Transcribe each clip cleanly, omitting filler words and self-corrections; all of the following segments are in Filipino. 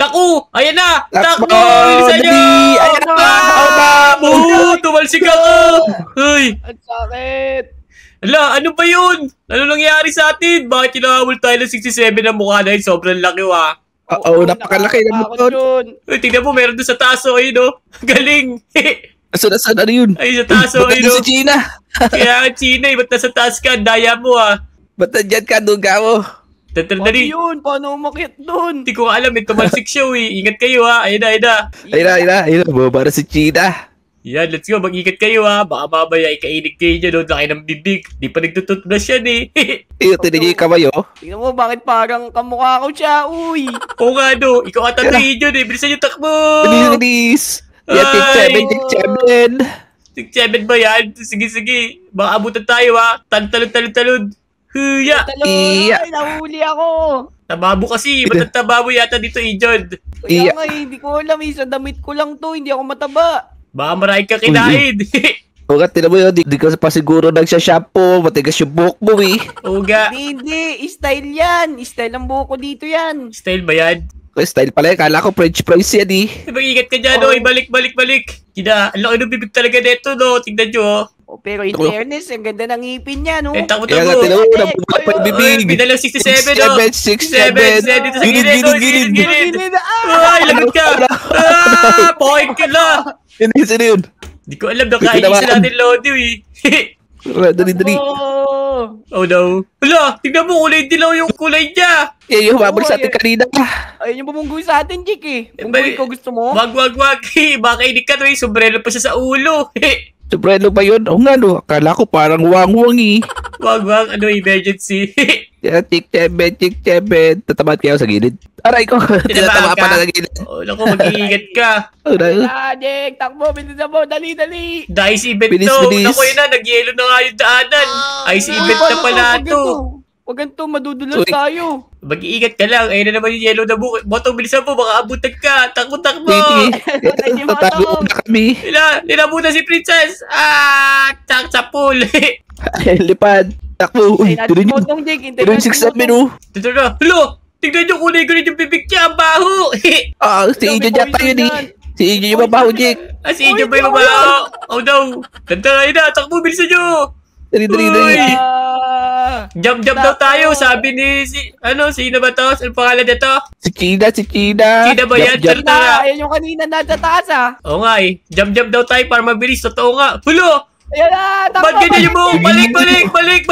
Taku! Ayan na! Takbo! Takbo! Bilisan nyo! Ayan na! Tumalsik ako! Uy! Ang sakit! Ala, ano ba yun? Ano nangyari sa atin? Bakit kinahabol tayo ng 67 na mukha na yun? Sobrang laki wa. Oo, napakalaki naman doon. Uy, tingnan mo, meron doon sa taso. Ayun, oh. Galing! Asan, ano yun? Ay, sa taso, Ba't ayun, nandun oh. si Gina? Kaya ang China, ba't nasa taas ka? Ang daya mo, ah. Ba't nandyan ka? Doon ka mo. Dali. Yun? Paano umakyat doon? Hindi ko alam, may tumalsik siya, eh. Ingat kayo, ha. Ayun na. Ayun na. Bumaba na si Gina. Yan, let's go. Mag-ingat kayo, ha. Baka mamaya ikainig kayo dyan, oh. Laki ng bibig. Di pa nagtututbrush yan, eh. Iyo, tinigil yung kamay, oh. Tingnan mo, bakit parang kamukha ko siya, uy! Oo nga, no. Ikaw ata kayo dyan, eh. Bilisan yung takbo. Bilis. Yan, tik 7. 6-7 ba yan? Sige. Baka abutan tayo, ha. Talon. Huya! Iya. Ay, nahuli ako! Tababo kasi. Ba't ang tababo yata dito, Ijod? Kaya nga, hindi ko alam, sa damit ko lang to, hindi ako mataba. Baka marami ka kinain. Oo nga, tinan mo yun. Di ka pa siguro nagsashampoo. Matigas yung buhok mo, eh. Oo nga. Hindi, style yan. Style ang buhok ko dito yan. Style ba yan? Style pala, kala ko French fries yan, eh. Mag-ingat ka dyan, oh. Balik. Kina, ang laki ng bibig talaga dito, no. Tignan nyo, oh. Oh, pero in fairness, ang ganda ng ngipin niya, no? Eh, takbo. Kaya nga, tinan mo, nabubuka pa yung bibig. Binalang 67, oh. 6-7. Dito sa gilid. Gilid. Ay, lagot ka. Point ka na. Sino yun? Di ko alam, nakainin sila natin Lodi, eh. Dali. Oh no. Hala, tignan mo, kulay dilaw yung kulay niya. Yan yung humabol sa atin kanina. Ayun yung bumunggoy sa atin, Jake, eh. Bumunggoy ko, gusto mo? Wag. Baka inig ka, may sombrero pa siya sa ulo. Sobrano ba yun? Oo nga, no. Akala ko parang wang-wang, eh. Wag, ano, emergency. Yan, tik 7. Tatamad kayo sa gilid. Aray ko. Tinatama pa na sa gilid. Oh, naku, mag-iingat ka. Jake, takbo, bilisan mo, dali. Dice event Bilis. to. Naku, yun na, nag-yelo na nga yung daanan. Ice event na pala to. Huwag ganito, madudulas tayo. Mag-iingat ka lang. Ayun na naman yung yellow na buko. Botong, bilisan mo, baka abutan ka. Takbo. Tatago na kami. Nilabutan si Princess. Tsak sa pool. Lipad. Takbo. Uy, tuloy nyo. Tuloy 6-7, oh. Dito na. Hello! Tignan nyo, kulay green yung bibig niya. Ang baho. Si Ijo yata yun, eh. Si Ijo yung mabaho, Jake. Si Ijo ba yung mabaho? Oh no. Ganda na. Takbo, bilisan nyo. Dali. Jump daw tayo. Sabi ni sino ba to? Ano pangalan nito? Si China. China ba yan? Jump. Ayun yung kanina nasa taas, ah. Oo nga, eh. Jump daw tayo para mabilis. Totoo nga. Hulo! Ayan na, takbo. Ba't ganyan yung buhok? Balik!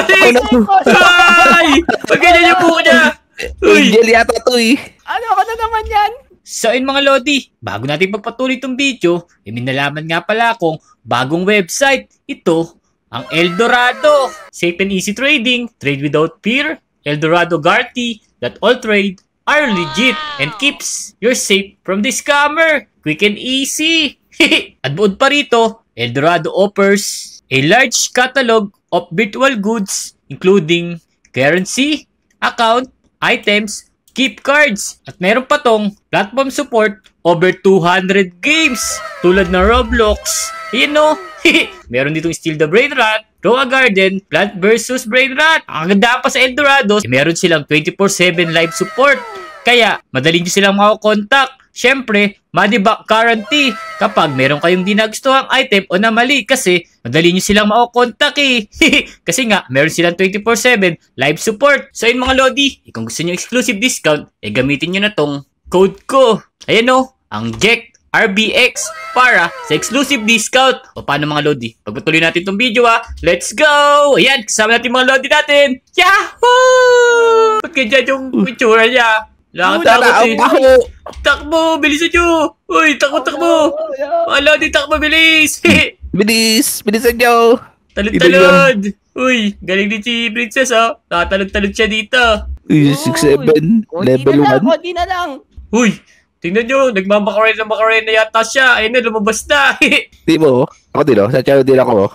Ay! Ba't ganyan yung buhok niya? Uy! Angel yata to, eh. Ano ka na naman yan? So yun mga Lodi, bago natin pagpatuloy itong video, minalaman nga pala akong bagong website. Ito, ang Eldorado. Safe and easy trading, trade without fear. Eldorado Guarantee that all trade are legit and keeps you safe from the scammer. Quick and easy. At buod pa rito, Eldorado offers a large catalog of virtual goods including currency, account, items, gift cards. At meron pa tong platform support over 200 games tulad ng Roblox. Ayan no, meron ditong Steal the Brain Rat, Grow a Garden, Plant vs Brain Rat. Ang ganda pa sa Eldorado, meron silang 24/7 live support. Kaya, madali nyo silang makakontakt. Siyempre, money back guarantee kapag meron kayong di nagustuhang item o na mali kasi madali nyo silang makakontak, eh. Kasi nga, meron silang 24/7 live support. So yun mga Lodi, kung gusto nyo exclusive discount, gamitin nyo na tong code ko. Ayan o, ang Jack RBX para sa exclusive discount. O paano mga Lodi? Pagpatuloy natin tong video, ha. Let's go! Ayan, kasama natin mga Lodi natin. Yahoo! Ba't ganyan yung picture niya? Takbo, bilisan nyo. Uy, takbo. Mga Lodi, takbo, bilis. Bilisan nyo. Talon. Uy, galing din si Princess, oh. Nakatalon siya dito. Uy, 6-7. Level 1. Konti na lang. Uy, tingnan nyo, nagmamakarin na yata siya. Ayun na, lumabas na. Di mo? Ako din, oh. Sa channel din ako, oh.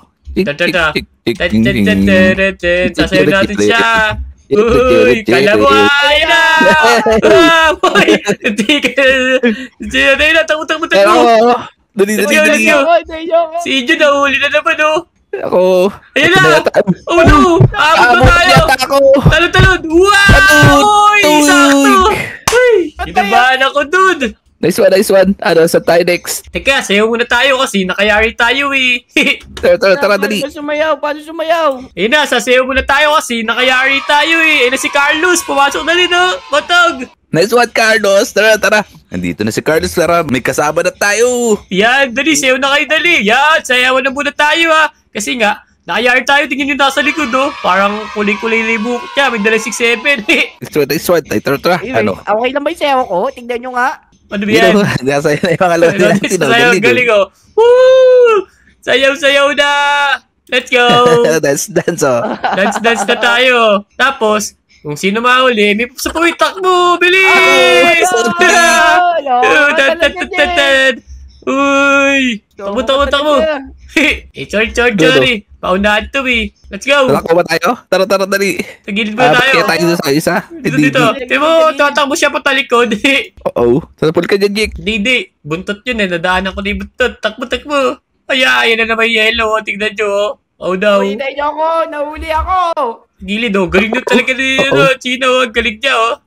Sasayo natin siya. Uy, kala mo, ayun na. Uy, hindi na, takbo. Dali. Si Ijo na, huli na naman, oh. Ako. Ayun na. Oh no, abot na tayo. Talon. Wow! Uy, sakto. Uy, Kinabahan ako, dude. Nice one, nice one. Ano, sa tayo next? Teka, sayo muna tayo kasi nakayari tayo eh. Tara, dali. Paano sumayaw? Ayun na, sasayaw muna tayo kasi nakayari tayo eh. Ayun na si Carlos, pumasok na rin oh. Batog. Nice one, Carlos. Tara. Nandito na si Carlos, Lara. May kasama na tayo. Yan, dali, sayaw na kayo dali. Yan, sayawan na muna tayo ha. Kasi nga, nakayari tayo, tingin nyo nasa likod oh. Parang kulay-kulay libo kaya, may dala 6-7 eh. Nice one. Ay, tara. Ano? Okay lang ba yung sayaw ko? Tingnan nyo nga. Ano ba yan? Nasa na yung mga lodi natin. Sayaw, galing oh. Woo! Sayaw na! Let's go! Dance, oh. Dance na tayo. Tapos, kung sino mahuli, may sa puwitak mo! Bilis! Uy! Takbo! Sorry. Paunahan to eh. Let's go! Talako ba tayo? Tara, dali. Tagilid ba tayo? Kaya tayo sa isa. Dito. Tiyo mo, tatakbo siya pa talikod. Oo. Salapul ka dyan, Jake. Hindi. Buntot yun eh. Nadaanan ko na yung buntot. Takbo. Ayan na naman yellow. Tingnan nyo. Oh no. Hintay nyo ako. Nahuli ako. Gilid oh. Galing nyo talaga ni Chino. Galing niya oh.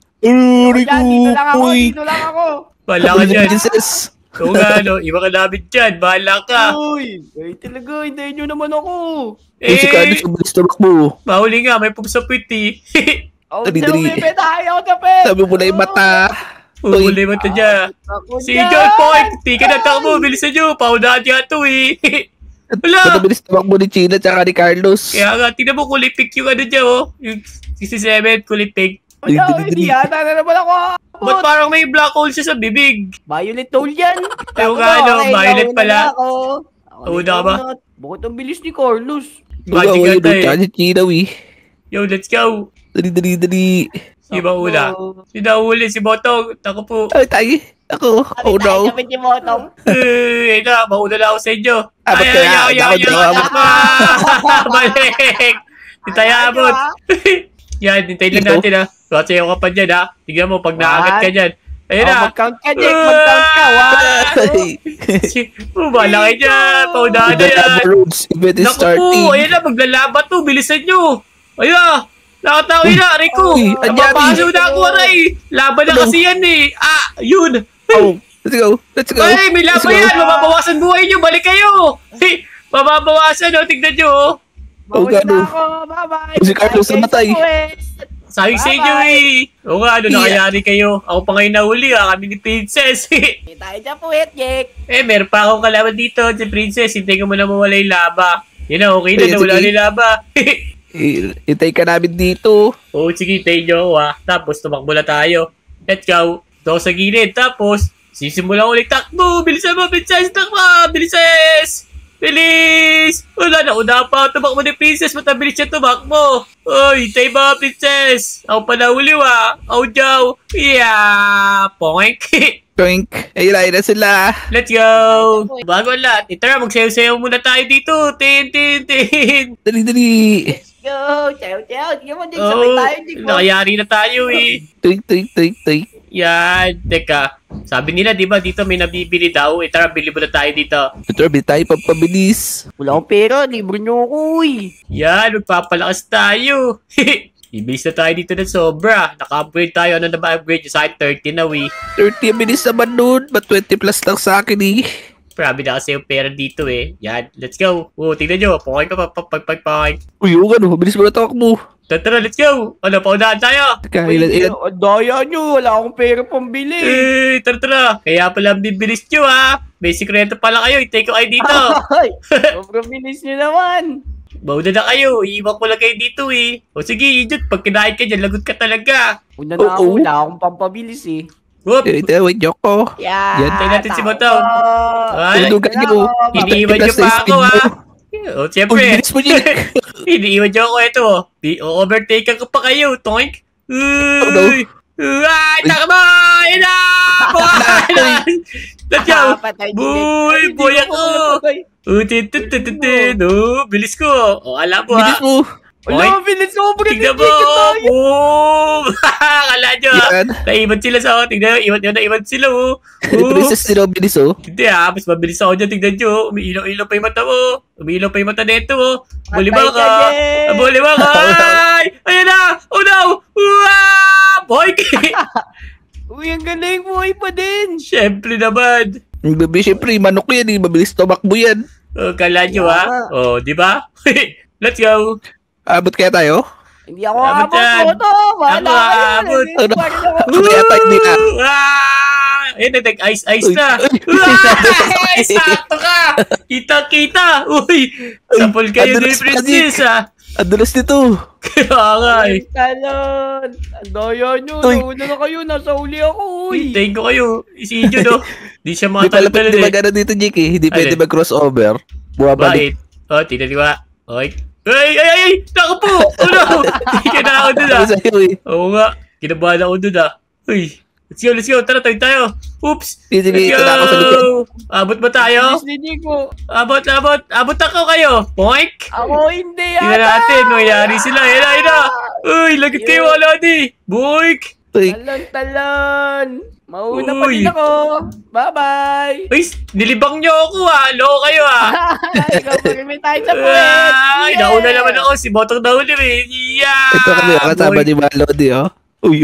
Dito lang ako. Bahala ka dyan. Princess. Oo nga no. Iba ka namin dyan. Bahala ka. Uy, talaga. Hintayin nyo naman ako. Si Carlos, ang bilis tumak mo. Mahuli nga. May pups sa puwit eh. Dali. Pepe tayo, Pepe. Sabi mo na yung mata. Mahuli mo ito dyan. Si John Point. Tika na takbo. Bilisan nyo. Paunahan niya ito eh. Wala. Ang bilis tumak mo ni China tsaka ni Carlos. Kaya nga. Tingnan mo kulay pink yung ano dyan oh. Yung 67 kulay pink. Hindi yata na naman ako. Ba't parang may black hole siya sa bibig? Violet hole yan. Ayaw nga no. Violet pala. Una ka ba? Bakit ang bilis ni Carlos? Magic ata eh. Si China, Yo, let's go. Dali. Si ba una? Si huli, si Botong. Ako po. Ay, tayo. Ako. Oh, no. Sabi ni Botong. Ay na, mauna na ako sa inyo. Ba't kaya? Balik. Hintay abot. Yan, hintayin lang natin ha. Sasayaw ka pa dyan ha. Tignan mo, pag naagat ka dyan. Ayun na. Mag-count ka, Jake. Mag-count ka. Bahala kayo dyan. Paunahan na yan. Naku po, ayun na, maglalaban to. Bilisan nyo. Ayun na. Nakatawi na, Rico. Napapaso na ako, Aray. Laban na kasi yan eh. Yun. Let's go. Ay, may laban yan. Mababawasan buhay nyo. Balik kayo. Mababawasan, tignan nyo. Mawala na ako. Bye-bye. Si Carlos namatay. Sabi sa inyo eh. Oo nga, nakayari kayo. Ako pa ngayon nahuli kami ni Princess. Tayo dyan po, Jake. Meron pa akong kalaban dito, si Princess. Hintay ko muna mawala yung laba. Yun na, okay na, nawala yung laba. Itay ka namin dito. Oo, sige, hintay nyo Tapos, tumakbo na tayo. Let's go. Ito sa gilid. Tapos, sisimulan ulit takbo. Bilisan mo, Princess. Takbo, Princess. Bilis! Wala na, una pa tumakbo ni Princess, matabilis siya tumakbo. Oy, hintay ba, Princess? Ako pa nahuli Ako jaw. Yeah! Poink! Toink. Ayun na sila. Let's go! Bago ang lahat, tara, magsayaw-sayaw muna tayo dito. Tin! Dali. Go! Ciao! Sige mo, Jake. Sabay tayo, Jake. Nakayari na tayo eh. Toink. Yan, teka. Sabi nila, di ba, dito may nabibili daw. Tara, bili muna tayo dito. Ito, tayo pagpabilis. Wala akong pera. Libre nyo ako, Yan, magpapalakas tayo. Ibilis na tayo dito ng sobra. Naka-upgrade tayo. Ano na ba upgrade? Sa akin, 30 na, 30 bilis naman nun. Ba't 20 plus lang sa akin Grabe na kasi yung pera dito Yan, let's go. Tingnan nyo. Poking ka pa. Uy, bilis mo na takbo. Tara, let's go. Ano, paunahan tayo. Teka, ilan? Daya nyo. Wala akong pera pambili. Tara. Kaya pala bibilis nyo May sikreto pala kayo. Take ko kayo dito. Sobrang bilis nyo naman. Mauna na kayo. Iiwan ko lang kayo dito O sige, Ijot. Pag kinahin ka dyan, lagot ka talaga. Una na ako. Wala akong pampabilis Whoop. Wait, joke ko. Yan. Tayo natin si Botong. Tulugan nyo. Iniiwan nyo pa ako siyempre. Bilis mo, Jake. Iniiwan nyo ako ito overtake ko pa kayo. Toink. Uy. Ay, takbo! Yan na! Let's go! Boy ako! Bilis ko! Alam mo Bilis mo. Wala, bilis ko! Tignan mo! Boom! Kala nyo naiwan sila sa tignan nyo, naiwan sila Princess nila bilis Hindi mas mabilis ako dyan, tignan nyo. Umiilaw-ilaw pa yung mata mo. Umiilaw pa yung mata neto Buli ba ka? Buli ba ka? Ayan na! Oh no! Boy! Uy, ang galing, buhay pa din. Siyempre naman. Baby, syempre, manok yan, mabilis tumakbo yan. Kala nyo ha? Di ba? Let's go. Abot kaya tayo? Hindi ako Abot abot yan. mo to. Wala Ako ka abot. yan. Ako yata hindi na. Nag-ice na. Ay, sakto ka. Kita. Uy, sapol kayo ni Adulas pa, Princess Nick. ha. Ang dulas nito. Kaya nga eh. Talon. Ang daya nyo. Uy. Nauna na kayo. Nasa uli ako. Uy. Hintayin ko kayo. Si Ijo no. Di siya Hindi pala makatalon pwede eh. magano dito, Jake eh. Hindi pwede Alin? mag-crossover. Buwabalik. Bakit? Tingnan diba? Oy. Ay! Naku po! No! Hindi ka na ako dun Ano sa'yo eh. Oo nga. Kinabahan ako dun Uy. Let's go. Tara, tayo. Oops. Sige, Let's ito na ako sa likod. go. Abot ba tayo? Yes, hindi ko. Abot ako kayo. Poink. Ako hindi Tingnan yata. natin. Nangyari sila. Ayun na. Uy, lagot kayo mga lodi. Boink. Uy, Talon. Mauna pa Uy. din ako. Bye-bye. Uy, nilibang nyo ako Loko kayo Ikaw pa rin tayo sa puwet. Ay, nauna naman ako. Si Botong nahuli eh. Yeah. ito kami ang kasama ni Malodi, oh. Uy,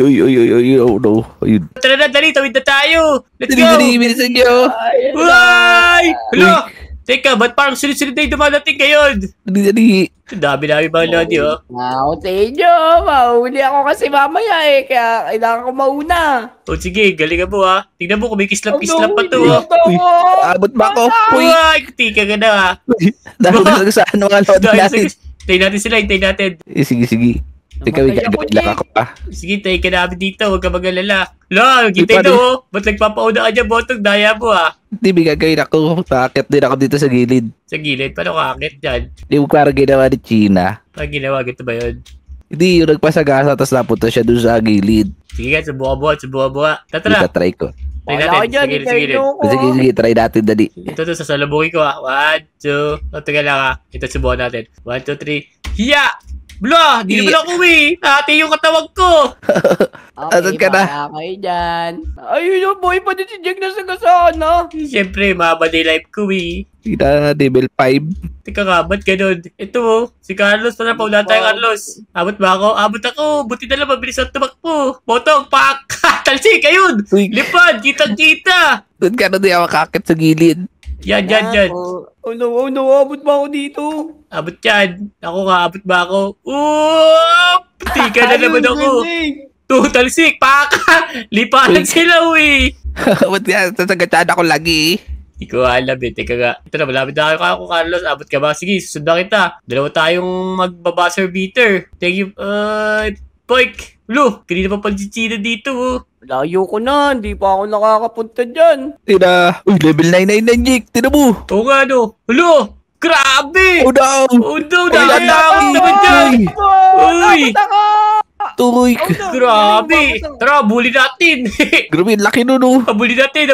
oh no. Ayun. Tara na, dali. Tawid na tayo. Let's go. Dali, bilisan nyo. Uy! Hala! Teka, ba't parang sunod-sunod na yung dumadating ngayon? Dali. Ang dami mga lodi, Ako sa inyo. Mahuli ako kasi mamaya eh. Kaya kailangan ko mauna. O sige, galingan mo Tingnan mo, kumikislap-kislap pa to Uy, abot ba ako? Uy, Uy, tika ka na dahil na saan mga lodi natin. Hintayin natin sila, hintayin natin. Sige. Teka, may Namatay ako, gagawin lang ako pa. Sige, tayo ka namin dito, huwag ka mag-alala. Hala, hintay na Ba't nagpapauna ka dyan, Botong? Daya mo Hindi, may gagawin ako. Takit din ako dito sa gilid. Sa gilid, paano kakakit dyan? Hindi mo parang ginawa ni China. Ang ginawa, ganito ba yun? Hindi, yung nagpasagasa tapos napunta siya doon sa gilid. Sige nga, subuha-buha. Tara. Tara, Try ko. try Wala ko natin. dyan. Sa gilid. Sige, try natin, dali. Ito sasalubuhin ko 1, 2. Teka lang Ito subukan natin. 1, 2, 3. Hiya! Blah! Di naman ako Hati yung katawag ko. Asan ka na? Para kayo dyan. Ayun yung boy pa din si Jack na sagasaan Siyempre, mahaba na yung life ko Kita, level 5. Teka nga, ba't ganun? Ito si Carlos. Tara, paunahan tayo, Carlos. Abot ba ako? Abot ako. Buti na lang, mabilis ang tumakbo. Botong, pak! Talsik, ayun! Uy, Lipad, kitang-kita! doon ka na di ako kakit sa gilid. Yan. Oh no, abot ba ako dito? Abot yan. Ako nga, abot ba ako? Oop! Tika na naman ako. Talsik, pak! Lipanan sila, Ba't nga, sasagatsyaan ako lagi Hindi ko alam Teka nga. Ito na, malapit na ako, Carlos. Abot ka ba? Sige, susundan kita. Dalawa tayong magbabuzzer beater. Thank you. Poik! Lo, kanina pa pala si China dito Layo ko na, hindi pa ako nakakapunta dyan. Tina, uy, level 999, Jake. Tina mo. Oo nga, no. Lo! Grabe! Oh, no. Oh no, Uy, nakakawin naman dyan! Uy! Tuloy. Grabe! Tara, bully natin! Grabe, laki nun, oh. Abuli natin!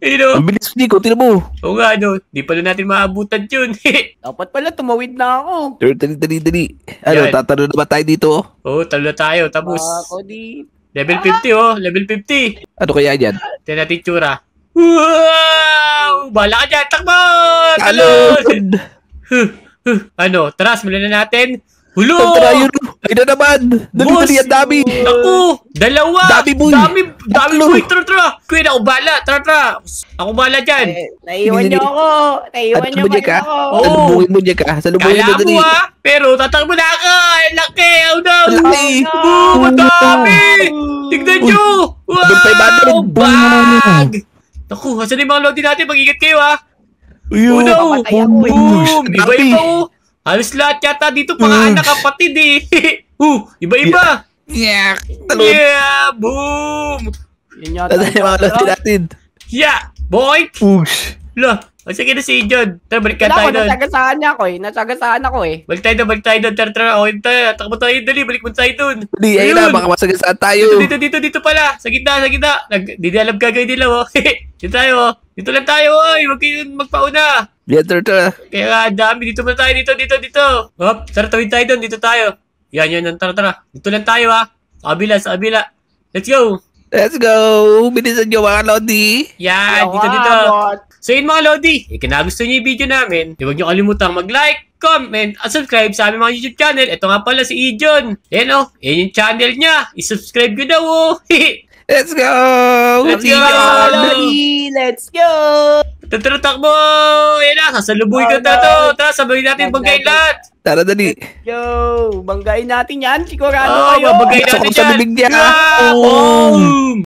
Ayun, Ang bilis, Nico. Tina mo. Oo nga, no. Di pala natin maabutan yun. Dapat pala tumawid na ako. Dali. Ano, Yan. tatanong na ba tayo dito, oh? Oo, talo na tayo. Tapos, Ako di. level 50, level 50. Ano kaya yan? Tignan natin tsura. Wow! Bala ka dyan! Takbo! Talon! Ano? Tara, simulan na natin. Hulo! Tara yun, oh. Ay na naman. Dali, ang dami. Naku! Dalawa! Dami, boy. Dami, Tatlo. boy! Tara! Queen, ako bala! Tara! Ako bala dyan! Naiwan niyo ako. Naiwan Ano niyo mo, Jack, pa ah? ako. Oo. Salubungin mo, Jack, ah. Salubungin mo, Kala dali. mo pero tatakbo na ako! Ang laki! Oh no! Ang laki. Boom! Ang dami! Tignan nyo! Double 500. Wow! Bag! Naku, asan yung mga lodi natin? Mag-ingat kayo Uy, Oh oh. no! Papatay ako, eh. Boom! Dami. Iba-iba Halos lahat yata dito panganak kapatid iba-iba! Yeah. Talon. Yeah! Boom! Yun yata. Ano yung mga lodi natin? Yeah! Boy! Push. Lo! Sige na si John. Tara, balik ka Wala tayo ako, doon. nasagasaan niya ako eh. Nasagasaan ako eh. Balik tayo doon. Tara. Okay tayo. Takbo tayo. Dali, balik mo tayo doon. Di, ayun na, baka masagasaan tayo. Dito pala. Sa gitna. Di alam gagawin nila, Dito tayo, Dito lang tayo, Huwag kayo magpauna. Yan, tara. Kaya nga, ang dami. Dito muna tayo. Dito. Hop, tara, tawid tayo doon. Dito tayo. Yan. Tara. Dito lang tayo, Sa kabila. Let's go. Let's go. Bilisan nyo, mga lodi. Yan, dito. So yun mga Lodi, kung nagustuhan niyo yung video namin, huwag niyo kalimutang mag-like, comment, at subscribe sa aming mga YouTube channel. Ito nga pala si Ijon. Yan yan yung channel niya. I-subscribe ko daw Let's go! Let's go! Dali, let's go! Tara, takbo! Ayan na, sasalubuhin ko na to. Tara, sabayin natin banggain lahat. Tara, dali. Yo, banggain natin yan. Sigurado kayo. Babagay Pasok natin ako sa yan. bibig niya. Yeah! Boom!